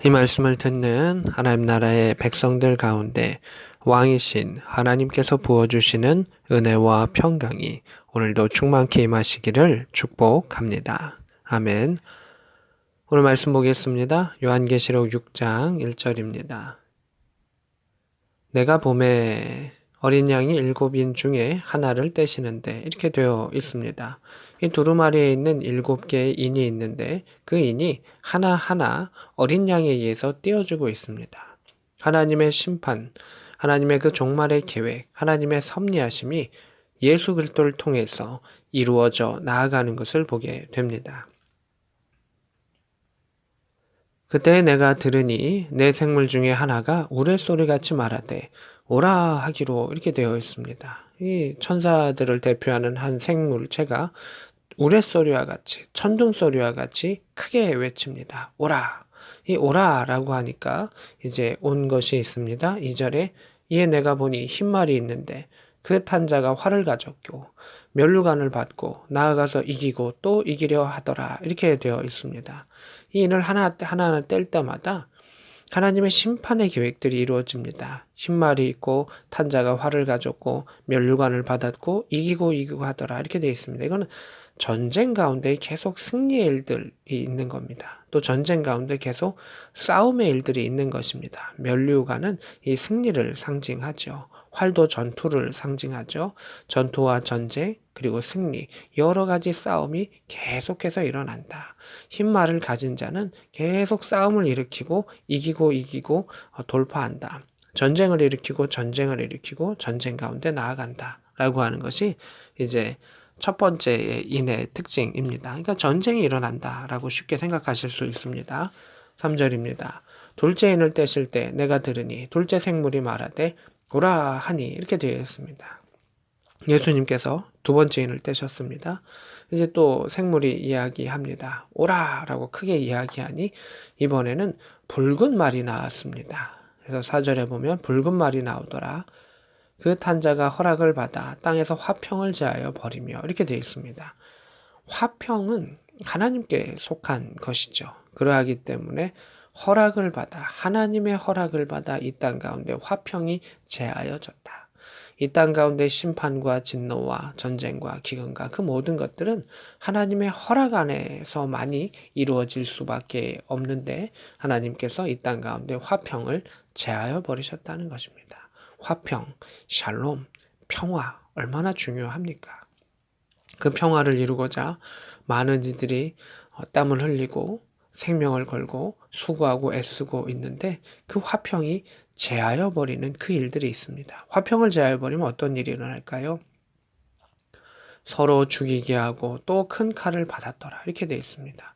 이 말씀을 듣는 하나님 나라의 백성들 가운데 왕이신 하나님께서 부어주시는 은혜와 평강이 오늘도 충만케 임하시기를 축복합니다. 아멘. 오늘 말씀 보겠습니다. 요한계시록 6장 1절입니다. 내가 봄에 어린 양이 7인 중에 하나를 떼시는데 이렇게 되어 있습니다. 이 두루마리에 있는 7개의 인이 있는데 그 인이 하나하나 어린 양에 의해서 떼어주고 있습니다. 하나님의 심판, 하나님의 그 종말의 계획, 하나님의 섭리하심이 예수 그리스도를 통해서 이루어져 나아가는 것을 보게 됩니다. 그때 내가 들으니 내 생물 중에 하나가 우레소리같이 말하되 오라 하기로 이렇게 되어 있습니다. 이 천사들을 대표하는 한 생물체가 우레소리와 같이 천둥소리와 같이 크게 외칩니다. 오라. 이 오라라고 하니까 이제 온 것이 있습니다. 2절에 이에 내가 보니 흰 말이 있는데 그 탄 자가 활을 가졌고 면류관을 받고 나아가서 이기고 또 이기려 하더라. 이렇게 되어 있습니다. 이 인을 하나하나 뗄 때마다 하나님의 심판의 계획들이 이루어집니다. 흰말이 있고 탄자가 활을 가졌고 면류관을 받았고 이기고 하더라. 이렇게 되어 있습니다. 이거는 전쟁 가운데 계속 승리의 일들이 있는 겁니다. 또 전쟁 가운데 계속 싸움의 일들이 있는 것입니다. 면류관은 이 승리를 상징하죠. 활도 전투를 상징하죠. 전투와 전쟁, 그리고 승리, 여러 가지 싸움이 계속해서 일어난다. 흰 말을 가진 자는 계속 싸움을 일으키고 이기고 돌파한다. 전쟁을 일으키고 전쟁 가운데 나아간다. 라고 하는 것이 이제 첫 번째 인의 특징입니다. 그러니까 전쟁이 일어난다라고 쉽게 생각하실 수 있습니다. 3절입니다. 둘째 인을 떼실 때 내가 들으니 둘째 생물이 말하되 오라 하니 이렇게 되어 있습니다. 예수님께서 두 번째 인을 떼셨습니다. 이제 또 생물이 이야기합니다. 오라라고 크게 이야기하니 이번에는 붉은 말이 나왔습니다. 그래서 4절에 보면 붉은 말이 나오더라. 그 탄자가 허락을 받아 땅에서 화평을 제하여 버리며 이렇게 되어 있습니다. 화평은 하나님께 속한 것이죠. 그러하기 때문에 허락을 받아 하나님의 허락을 받아 이 땅 가운데 화평이 제하여졌다. 이 땅 가운데 심판과 진노와 전쟁과 기근과 그 모든 것들은 하나님의 허락 안에서만이 이루어질 수밖에 없는데 하나님께서 이 땅 가운데 화평을 제하여 버리셨다는 것입니다. 화평, 샬롬, 평화 얼마나 중요합니까? 그 평화를 이루고자 많은 이들이 땀을 흘리고 생명을 걸고 수고하고 애쓰고 있는데 그 화평이 제하여 버리는 그 일들이 있습니다. 화평을 제하여 버리면 어떤 일이 일어날까요? 서로 죽이게 하고 또 큰 칼을 받았더라. 이렇게 되어 있습니다.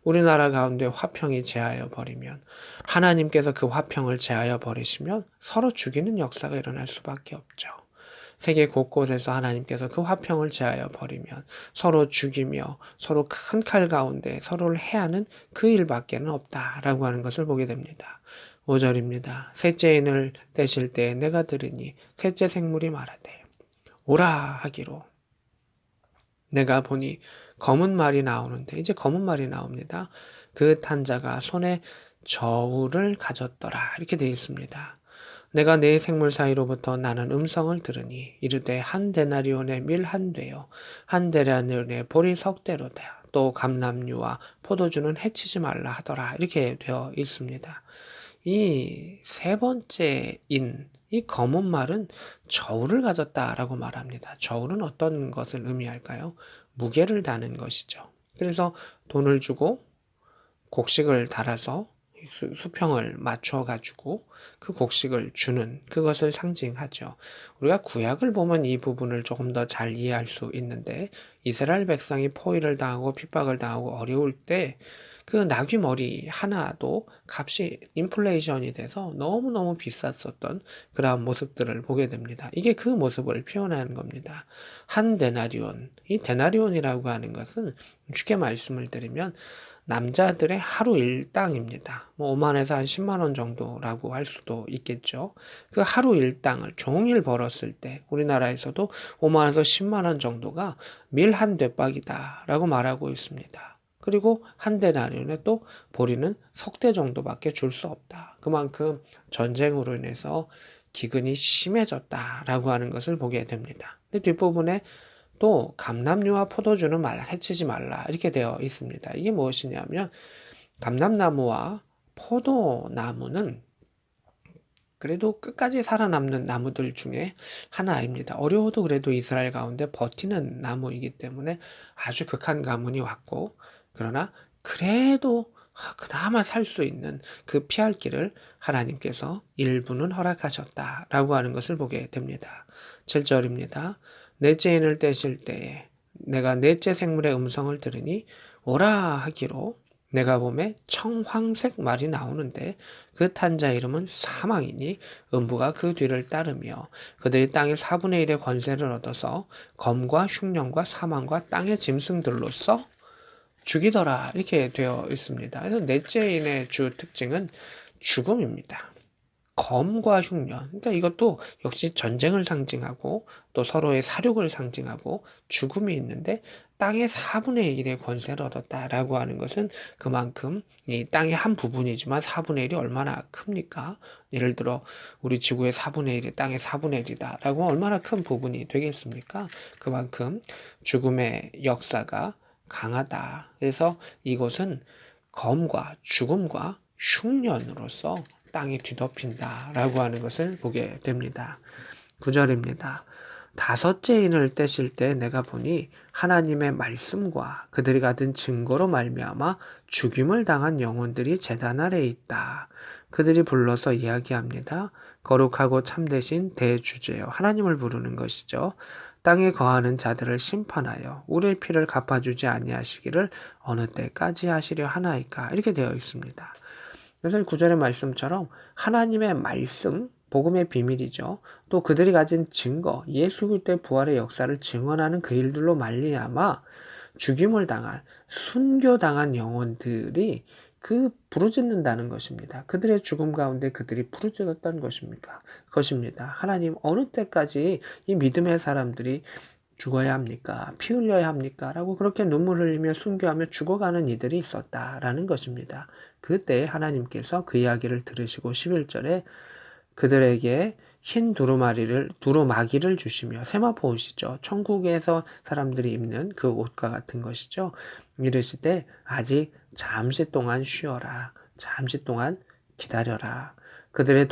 우리나라 가운데 화평이 제하여 버리면 하나님께서 그 화평을 제하여 버리시면 서로 죽이는 역사가 일어날 수밖에 없죠. 세계 곳곳에서 하나님께서 그 화평을 제하여 버리면 서로 죽이며 서로 큰 칼 가운데 서로를 해하는 그 일밖에는 없다라고 하는 것을 보게 됩니다. 5절입니다. 셋째 인을 떼실 때 내가 들으니 셋째 생물이 말하되 오라 하기로 내가 보니 검은 말이 나오는데 이제 검은 말이 나옵니다. 그 탄자가 손에 저울을 가졌더라 이렇게 되어 있습니다. 내가 네 생물 사이로부터 나는 음성을 들으니 이르되 한 데나리온의 밀 한 되요 한 데나리온의 보리 석 대로다. 또 감람류와 포도주는 해치지 말라 하더라. 이렇게 되어 있습니다. 이 세 번째 이 검은 말은 저울을 가졌다라고 말합니다. 저울은 어떤 것을 의미할까요? 무게를 다는 것이죠. 그래서 돈을 주고 곡식을 달아서 수평을 맞춰 가지고 그 곡식을 주는 그것을 상징하죠. 우리가 구약을 보면 이 부분을 조금 더 잘 이해할 수 있는데 이스라엘 백성이 포위를 당하고 핍박을 당하고 어려울 때 그 나귀 머리 하나도 값이 인플레이션이 돼서 너무너무 비쌌었던 그러한 모습들을 보게 됩니다. 이게 그 모습을 표현하는 겁니다. 한 데나리온, 이 데나리온이라고 하는 것은 쉽게 말씀을 드리면 남자들의 하루 일당입니다. 뭐 5만에서 한 10만 원 정도라고 할 수도 있겠죠. 그 하루 일당을 종일 벌었을 때 우리나라에서도 5만에서 10만 원 정도가 밀 한 대박이다라고 말하고 있습니다. 그리고 한 데나리온에 또 보리는 10대 정도밖에 줄 수 없다. 그만큼 전쟁으로 인해서 기근이 심해졌다라고 하는 것을 보게 됩니다. 근데 뒷부분에 또 감람류와 포도주는 해치지 말라 이렇게 되어 있습니다. 이게 무엇이냐면 감람나무와 포도나무는 그래도 끝까지 살아남는 나무들 중에 하나입니다. 어려워도 그래도 이스라엘 가운데 버티는 나무이기 때문에 아주 극한 가문이 왔고, 그러나 그래도 그나마 살 수 있는 그 피할 길을 하나님께서 일부는 허락하셨다라고 하는 것을 보게 됩니다. 7절입니다. 넷째 인을 떼실 때에 내가 넷째 생물의 음성을 들으니 오라 하기로 내가 봄에 청황색 말이 나오는데 그 탄자 이름은 사망이니 음부가 그 뒤를 따르며 그들이 땅의 4분의 1의 권세를 얻어서 검과 흉년과 사망과 땅의 짐승들로서 죽이더라 이렇게 되어 있습니다. 그래서 넷째인의 주 특징은 죽음입니다. 검과 흉년. 그러니까 이것도 역시 전쟁을 상징하고 또 서로의 사륙을 상징하고 죽음이 있는데 땅의 4분의 1의 권세를 얻었다라고 하는 것은 그만큼 이 땅의 한 부분이지만 4분의 1이 얼마나 큽니까? 예를 들어 우리 지구의 4분의 1이 땅의 4분의 1이다라고 얼마나 큰 부분이 되겠습니까? 그만큼 죽음의 역사가 강하다. 그래서 이곳은 검과 죽음과 흉년으로서 땅이 뒤덮인다라고 하는 것을 보게 됩니다. 9절입니다. 다섯째 인을 떼실 때 내가 보니 하나님의 말씀과 그들이 가진 증거로 말미암아 죽임을 당한 영혼들이 제단 아래에 있다. 그들이 불러서 이야기합니다. 거룩하고 참되신 대주제여 하나님을 부르는 것이죠. 땅에 거하는 자들을 심판하여 우리의 피를 갚아주지 아니하시기를 어느 때까지 하시려 하나이까 이렇게 되어 있습니다. 그래서 9절의 말씀처럼 하나님의 말씀, 복음의 비밀이죠. 또 그들이 가진 증거, 예수 그리스도의 부활의 역사를 증언하는 그 일들로 말미암아 죽임을 당한, 순교당한 영혼들이 부르짖는다는 것입니다. 그들의 죽음 가운데 그들이 부르짖었던 것입니다. 하나님 어느 때까지 이 믿음의 사람들이 죽어야 합니까? 피 흘려야 합니까? 라고 그렇게 눈물 흘리며 순교하며 죽어가는 이들이 있었다라는 것입니다. 그때 하나님께서 그 이야기를 들으시고 11절에 그들에게 흰 두루마기를 주시며 세마포 옷이죠. 천국에서 사람들이 입는 그 옷과 같은 것이죠. 이르시되 아직 잠시 동안 쉬어라. 잠시 동안 기다려라. 그들의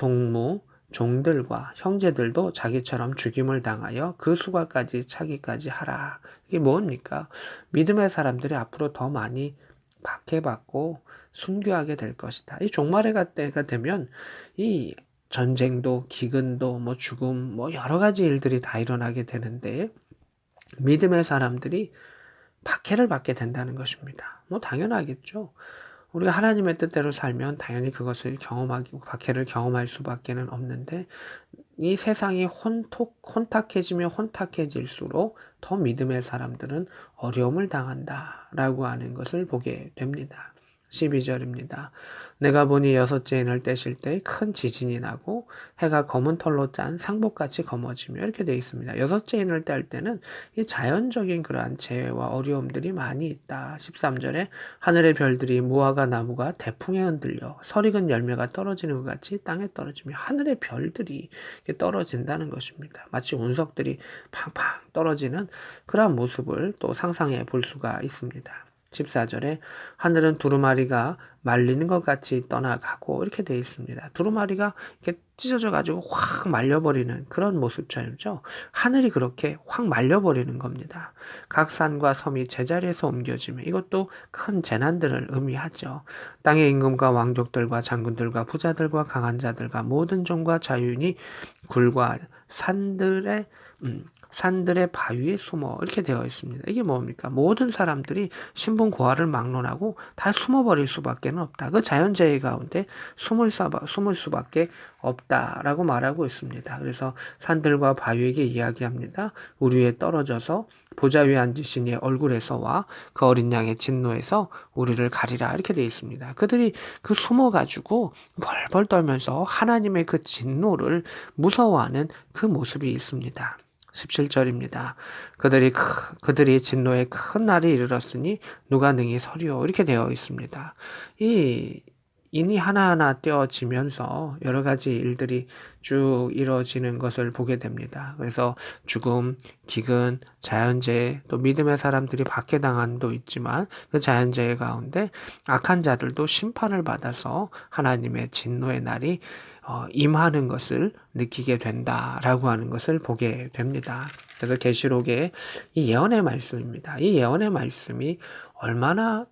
종들과 형제들도 자기처럼 죽임을 당하여 그 수가까지 차기까지 하라. 이게 뭡니까? 믿음의 사람들이 앞으로 더 많이 박해받고 순교하게 될 것이다. 이 종말의 때가 되면 이 전쟁도 기근도 죽음 여러 가지 일들이 다 일어나게 되는데 믿음의 사람들이 박해를 받게 된다는 것입니다. 당연하겠죠. 우리가 하나님의 뜻대로 살면 당연히 그것을 박해를 경험할 수밖에는 없는데 이 세상이 혼탁해지며 혼탁해질수록 더 믿음의 사람들은 어려움을 당한다라고 하는 것을 보게 됩니다. 12절입니다. 내가 보니 여섯째 인을 떼실 때 큰 지진이 나고 해가 검은 털로 짠 상복같이 검어지며 이렇게 되어 있습니다. 여섯째 인을 뗄 때는 이 자연적인 그러한 재해와 어려움들이 많이 있다. 13절에 하늘의 별들이 무화과 나무가 태풍에 흔들려 설익은 열매가 떨어지는 것 같이 땅에 떨어지며 하늘의 별들이 떨어진다는 것입니다. 마치 운석들이 팡팡 떨어지는 그러한 모습을 또 상상해 볼 수가 있습니다. 14절에 하늘은 두루마리가 말리는 것 같이 떠나가고 이렇게 되어 있습니다. 두루마리가 이렇게 찢어져 가지고 확 말려버리는 그런 모습처럼죠. 하늘이 그렇게 확 말려버리는 겁니다. 각 산과 섬이 제자리에서 옮겨지며 이것도 큰 재난들을 의미하죠. 땅의 임금과 왕족들과 장군들과 부자들과 강한 자들과 모든 종과 자유인이 굴과 산들의 바위에 숨어 이렇게 되어 있습니다. 이게 뭡니까? 모든 사람들이 신분 고하를 막론하고 다 숨어버릴 수밖에 없다. 그 자연재해 가운데 숨을 수밖에 없다라고 말하고 있습니다. 그래서 산들과 바위에게 이야기합니다. 우리 위에 떨어져서 보좌 위에 앉으신 이의 얼굴에서와 그 어린 양의 진노에서 우리를 가리라 이렇게 되어 있습니다. 그들이 숨어가지고 벌벌 떨면서 하나님의 그 진노를 무서워하는 그 모습이 있습니다. 17절입니다. 그들이 진노의 큰 날이 이르렀으니 누가 능히 서리요. 이렇게 되어 있습니다. 이 인이 하나하나 떼어지면서 여러 가지 일들이 쭉 이루어지는 것을 보게 됩니다. 그래서 죽음, 기근, 자연재해, 또 믿음의 사람들이 박해당한도 있지만 그 자연재해 가운데 악한 자들도 심판을 받아서 하나님의 진노의 날이 임하는 것을 느끼게 된다라고 하는 것을 보게 됩니다. 그래서 계시록의 이 예언의 말씀입니다. 이 예언의 말씀이 얼마나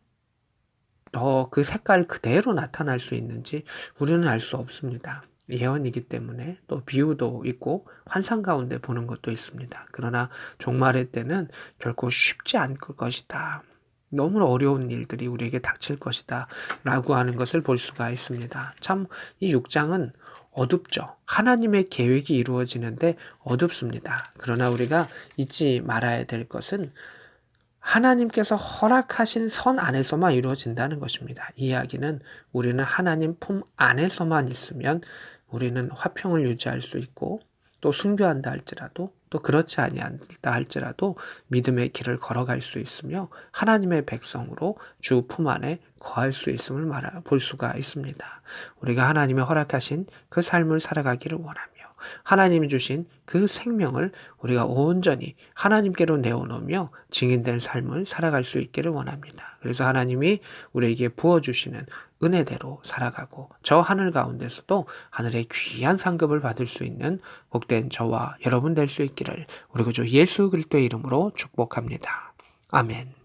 더 그 색깔 그대로 나타날 수 있는지 우리는 알 수 없습니다. 예언이기 때문에 또 비유도 있고 환상 가운데 보는 것도 있습니다. 그러나 종말의 때는 결코 쉽지 않을 것이다. 너무 어려운 일들이 우리에게 닥칠 것이다. 라고 하는 것을 볼 수가 있습니다. 참, 이 6장은 어둡죠. 하나님의 계획이 이루어지는데 어둡습니다. 그러나 우리가 잊지 말아야 될 것은 하나님께서 허락하신 선 안에서만 이루어진다는 것입니다. 이 이야기는 우리는 하나님 품 안에서만 있으면 우리는 화평을 유지할 수 있고 또 순교한다 할지라도 또 그렇지 아니한다 할지라도 믿음의 길을 걸어갈 수 있으며 하나님의 백성으로 주 품 안에 거할 수 있음을 볼 수가 있습니다. 우리가 하나님의 허락하신 그 삶을 살아가기를 원하며 하나님이 주신 그 생명을 우리가 온전히 하나님께로 내어놓으며 증인된 삶을 살아갈 수 있기를 원합니다. 그래서 하나님이 우리에게 부어주시는 은혜대로 살아가고 저 하늘 가운데서도 하늘의 귀한 상급을 받을 수 있는 복된 저와 여러분 될 수 있기를 우리 구주 예수 그리스도의 이름으로 축복합니다. 아멘.